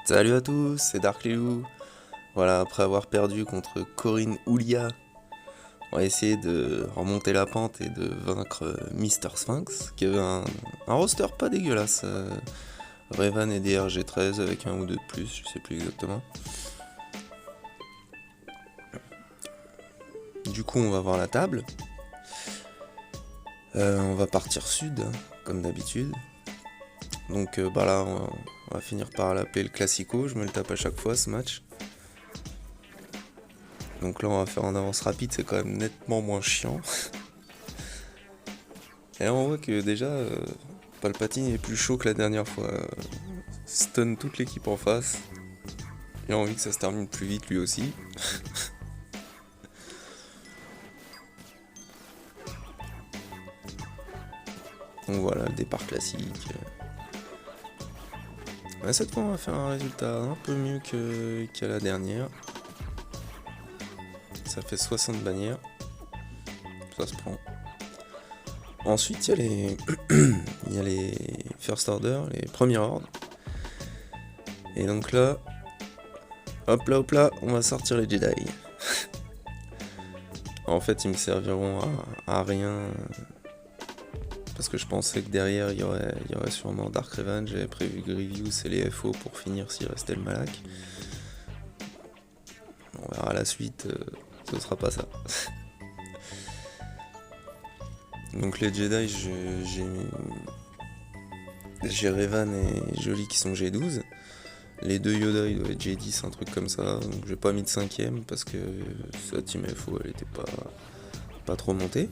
Salut à tous, c'est Dark Lilou. Voilà, après avoir perdu contre Corinne Oulia, on va essayer de remonter la pente et de vaincre Mister Sphinx, qui avait un roster pas dégueulasse. Revan et DRG13 avec un ou deux de plus, je sais plus exactement. Du coup, on va voir la table. On va partir sud, hein, comme d'habitude. Donc là, on va finir par l'appeler le Classico. Je me le tape à chaque fois ce match. Donc là, on va faire en avance rapide, c'est quand même nettement moins chiant. Et là, on voit que déjà, Palpatine est plus chaud que la dernière fois. Stun toute l'équipe en face. Il a envie que ça se termine plus vite lui aussi. Donc voilà, le départ classique. Cette fois, on va faire un résultat un peu mieux qu'à la dernière. Ça fait 60 bannières. Ça se prend. Ensuite, il y a les il y a les First Order, les premiers ordres. Et donc là, hop là, on va sortir les Jedi. En fait, ils me serviront à rien. Parce que je pensais que derrière, il y aurait sûrement Dark Revan. J'avais prévu Grievous et les FO pour finir s'il restait le Malak. On verra la suite, ce sera pas ça. Donc les Jedi, j'ai Revan et Jolie qui sont G12. Les deux Yoda, ils doivent être J10, un truc comme ça. Donc j'ai pas mis de 5ème parce que sa team FO, elle était pas trop montée.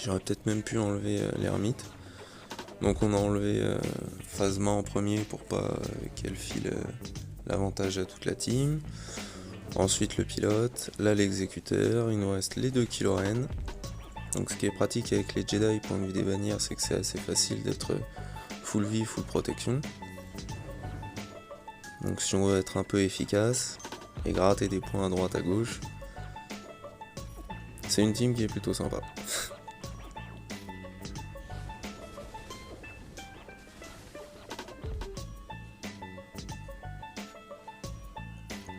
J'aurais peut-être même pu enlever l'ermite. Donc on a enlevé Phasma en premier pour pas qu'elle file l'avantage à toute la team. Ensuite le pilote, là l'exécuteur, il nous reste les deux Kylo Ren. Donc ce qui est pratique avec les Jedi point de vue des bannières, c'est que c'est assez facile d'être full vie, full protection. Donc si on veut être un peu efficace et gratter des points à droite à gauche, c'est une team qui est plutôt sympa.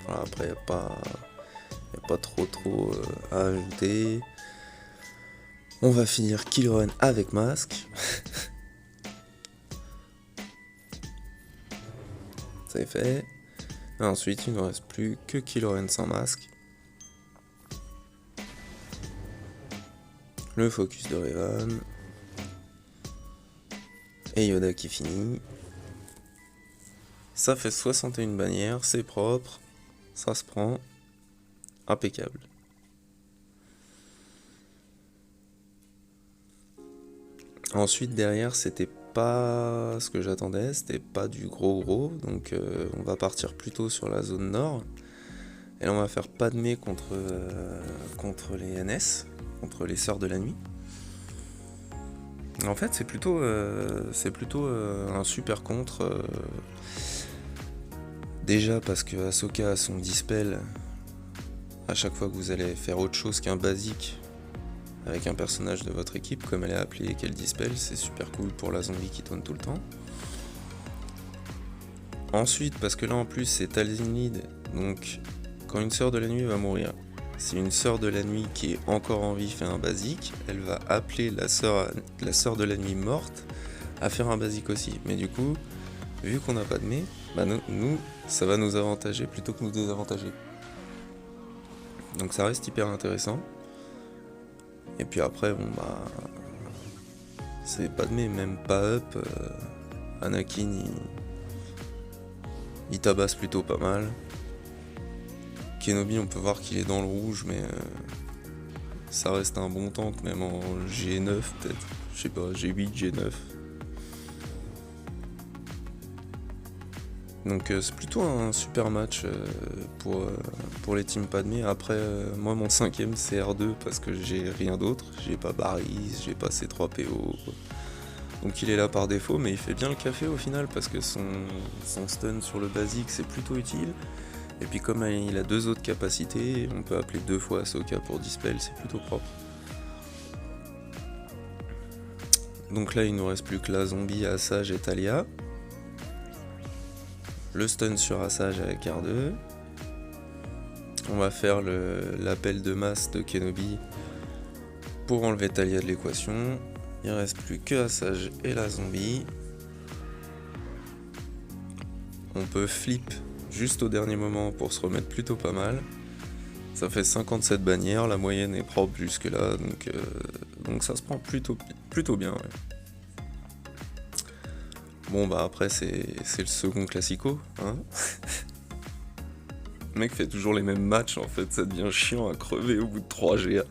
Voilà, après il n'y a pas trop à ajouter. On va finir Kylo Ren avec masque. C'est fait. Et ensuite, il ne reste plus que Kylo Ren sans masque. Le focus de Revan. Et Yoda qui finit. Ça fait 61 bannières, c'est propre. Ça se prend. Impeccable. Ensuite, derrière, c'était pas ce que j'attendais, c'était pas du gros, donc on va partir plutôt sur la zone nord. Et là, on va faire Padmé contre les NS, contre les Sœurs de la Nuit. En fait, c'est plutôt un super contre. Déjà parce que Ahsoka a son dispel à chaque fois que vous allez faire autre chose qu'un basique avec un personnage de votre équipe, comme elle est appelée et qu'elle dispel, c'est super cool pour la zombie qui tourne tout le temps. Ensuite, parce que là en plus c'est Talzinid, donc quand une sœur de la nuit va mourir, si une sœur de la nuit qui est encore en vie fait un basique, elle va appeler la sœur de la nuit morte à faire un basique aussi. Mais du coup, vu qu'on n'a pas de mets, nous, ça va nous avantager plutôt que nous désavantager. Donc ça reste hyper intéressant. Et puis après, c'est pas de même pas up. Anakin, il tabasse plutôt pas mal. Kenobi, on peut voir qu'il est dans le rouge, mais ça reste un bon tank, même en G9 peut-être. Je sais pas, G8, G9. Donc c'est plutôt un super match pour les teams Padmé. Après, moi mon 5ème c'est R2 parce que j'ai rien d'autre. J'ai pas Barris, j'ai pas C3PO. Donc il est là par défaut, mais il fait bien le café au final parce que son stun sur le basique c'est plutôt utile. Et puis comme il a deux autres capacités, on peut appeler 2 fois Ahsoka pour dispel, c'est plutôt propre. Donc là il nous reste plus que la zombie, Asajj et Talia. le stun sur Asajj avec R2. On va faire l'appel de masse de Kenobi pour enlever Talia de l'équation. Il ne reste plus que Asajj et la zombie. On peut flip juste au dernier moment pour se remettre plutôt pas mal. Ça fait 57 bannières, la moyenne est propre jusque là, donc ça se prend plutôt bien. Ouais. Bon bah après c'est le second classico, hein. Le mec fait toujours les mêmes matchs en fait, ça devient chiant à crever au bout de 3 GA.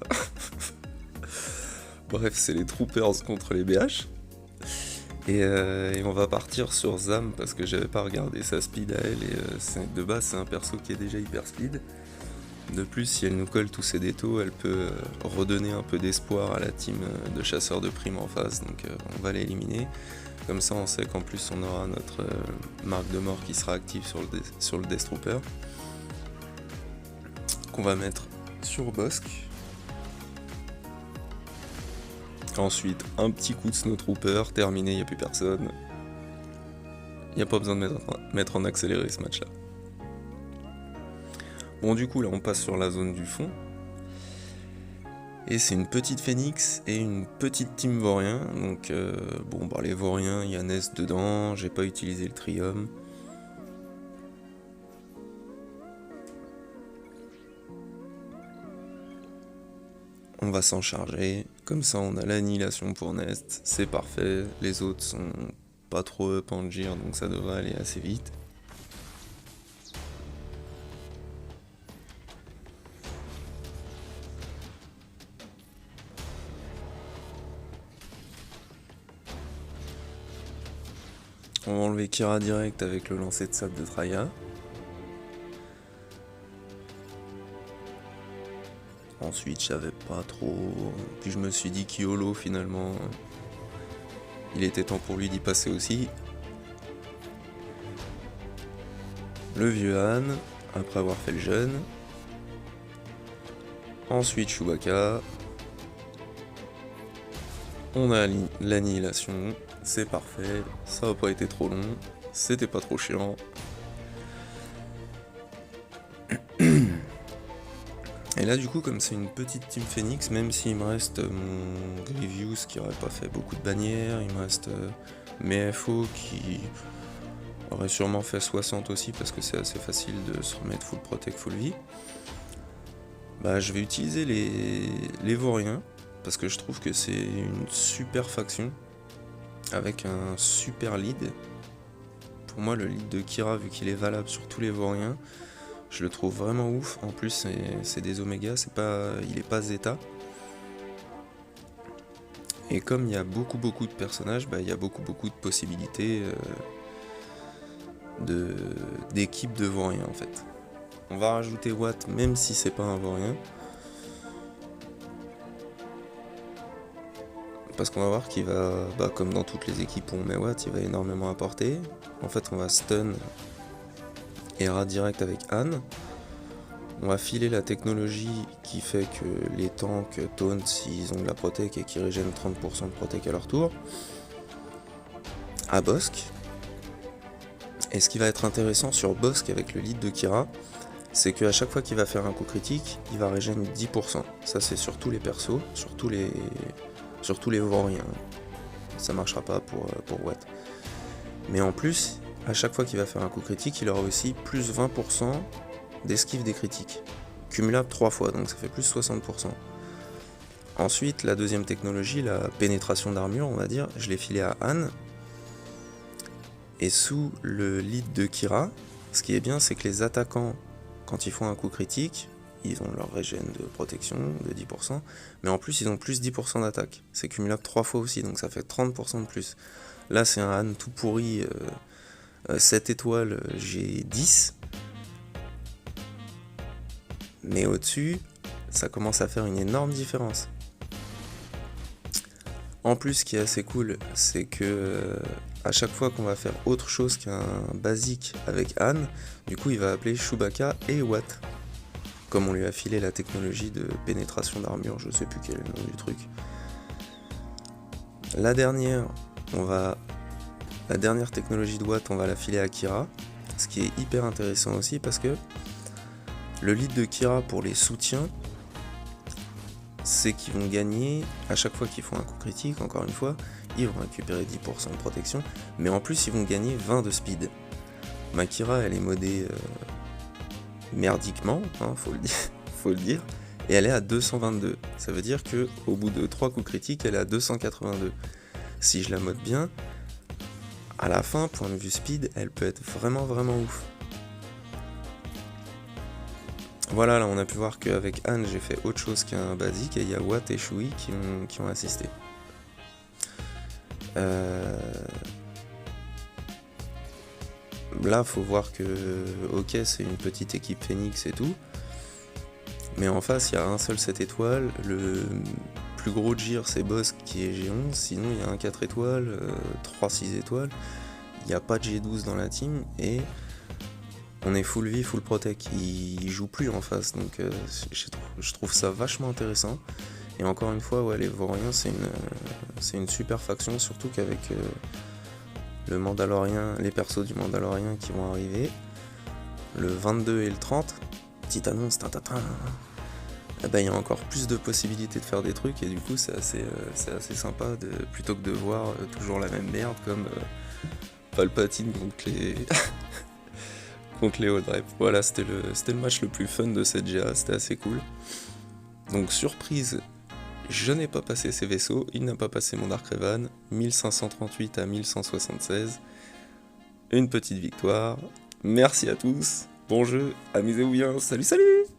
Bref, c'est les Troopers contre les BH. Et on va partir sur Zam parce que j'avais pas regardé sa speed à elle et de base c'est un perso qui est déjà hyper speed. De plus, si elle nous colle tous ses détos, elle peut redonner un peu d'espoir à la team de chasseurs de primes en face, donc on va l'éliminer. Comme ça on sait qu'en plus on aura notre marque de mort qui sera active sur le Death Trooper. Qu'on va mettre sur Bossk. Ensuite, un petit coup de Snow Trooper, terminé, il n'y a plus personne. Il n'y a pas besoin de mettre en accéléré ce match-là. Bon, du coup, là, on passe sur la zone du fond. Et c'est une petite Phoenix et une petite team Vaurien. Donc, bon, bah, les Vauriens, il y a Nest dedans, j'ai pas utilisé le Trium. On va s'en charger, comme ça on a l'annihilation pour Nest, c'est parfait, les autres sont pas trop up en gear donc ça devrait aller assez vite. On va enlever Kira direct avec le lancer de sable de Traya. Ensuite, je savais pas trop. Puis je me suis dit qu'Iolo, finalement, il était temps pour lui d'y passer aussi. Le vieux Han, après avoir fait le jeune. Ensuite, Chewbacca. On a l'annihilation. C'est parfait. Ça n'a pas été trop long. C'était pas trop chiant. Et là du coup comme c'est une petite team Phoenix, même s'il me reste mon Grievous qui aurait pas fait beaucoup de bannières, il me reste mes FO qui aurait sûrement fait 60 aussi parce que c'est assez facile de se remettre full protect, full vie. Bah je vais utiliser les Vauriens parce que je trouve que c'est une super faction avec un super lead. Pour moi le lead de Kira vu qu'il est valable sur tous les Vauriens, je le trouve vraiment ouf. En plus c'est des Oméga, il est pas Zeta. Et comme il y a beaucoup de personnages, bah, il y a beaucoup de possibilités d'équipes de Vauriens en fait. On va rajouter Watt même si c'est pas un Vaurien. Parce qu'on va voir qu'il va, bah, comme dans toutes les équipes où on met Watt, il va énormément apporter. En fait on va stun Hera direct avec Anne. On va filer la technologie qui fait que les tanks taunt s'ils ont de la protec et qui régènent 30% de protec à leur tour. À Bossk. Et ce qui va être intéressant sur Bossk avec le lead de Kira, c'est qu'à chaque fois qu'il va faire un coup critique, il va régénérer 10%. Ça c'est sur tous les persos, sur tous les Vauriens. Ça marchera pas pour Watt. Mais en plus, à chaque fois qu'il va faire un coup critique, il aura aussi plus 20% d'esquive des critiques. Cumulable 3 fois, donc ça fait plus 60%. Ensuite, la deuxième technologie, la pénétration d'armure, on va dire, je l'ai filé à Anne. Et sous le lead de Kira, ce qui est bien, c'est que les attaquants, quand ils font un coup critique, ils ont leur régène de protection de 10%, mais en plus ils ont plus 10% d'attaque. C'est cumulable 3 fois aussi, donc ça fait 30% de plus. Là c'est un Han tout pourri, 7 étoiles, j'ai 10. Mais au-dessus, ça commence à faire une énorme différence. En plus, ce qui est assez cool, c'est que à chaque fois qu'on va faire autre chose qu'un basique avec Anne, du coup il va appeler Chewbacca et Watt. Comme on lui a filé la technologie de pénétration d'armure, je sais plus quel est le nom du truc. La dernière technologie de Watt, on va la filer à Kira. Ce qui est hyper intéressant aussi parce que le lead de Kira pour les soutiens, c'est qu'ils vont gagner à chaque fois qu'ils font un coup critique, encore une fois, ils vont récupérer 10% de protection, mais en plus ils vont gagner 20 de speed. Ma Kira elle est modée merdiquement, hein, faut le dire, et elle est à 222. Ça veut dire que au bout de 3 coups critiques, elle est à 282. Si je la mode bien, à la fin, point de vue speed, elle peut être vraiment ouf. Voilà, là on a pu voir qu'avec Anne j'ai fait autre chose qu'un basique, et il y a Watt et Shui qui ont assisté. Là faut voir que, ok, c'est une petite équipe Phoenix et tout, mais en face il y a un seul 7 étoiles, le plus gros Gear c'est Boss qui est G11, sinon il y a un 4 étoiles, 3 6 étoiles, il n'y a pas de G12 dans la team, et on est full vie, full protect, il joue plus en face, donc je trouve ça vachement intéressant. Et encore une fois, ouais, les Vauriens c'est une super faction, surtout qu'avec le Mandalorien, les persos du Mandalorien qui vont arriver, le 22 et le 30, petite annonce, eh ben, il y a encore plus de possibilités de faire des trucs, et du coup c'est assez sympa, plutôt que de voir toujours la même merde comme Palpatine contre les... contre les Old Drive. Voilà, c'était le match le plus fun de cette GA, c'était assez cool. Donc surprise, je n'ai pas passé ces vaisseaux, il n'a pas passé mon Dark Revan, 1538 à 1176. Une petite victoire. Merci à tous, bon jeu, amusez-vous bien, salut salut!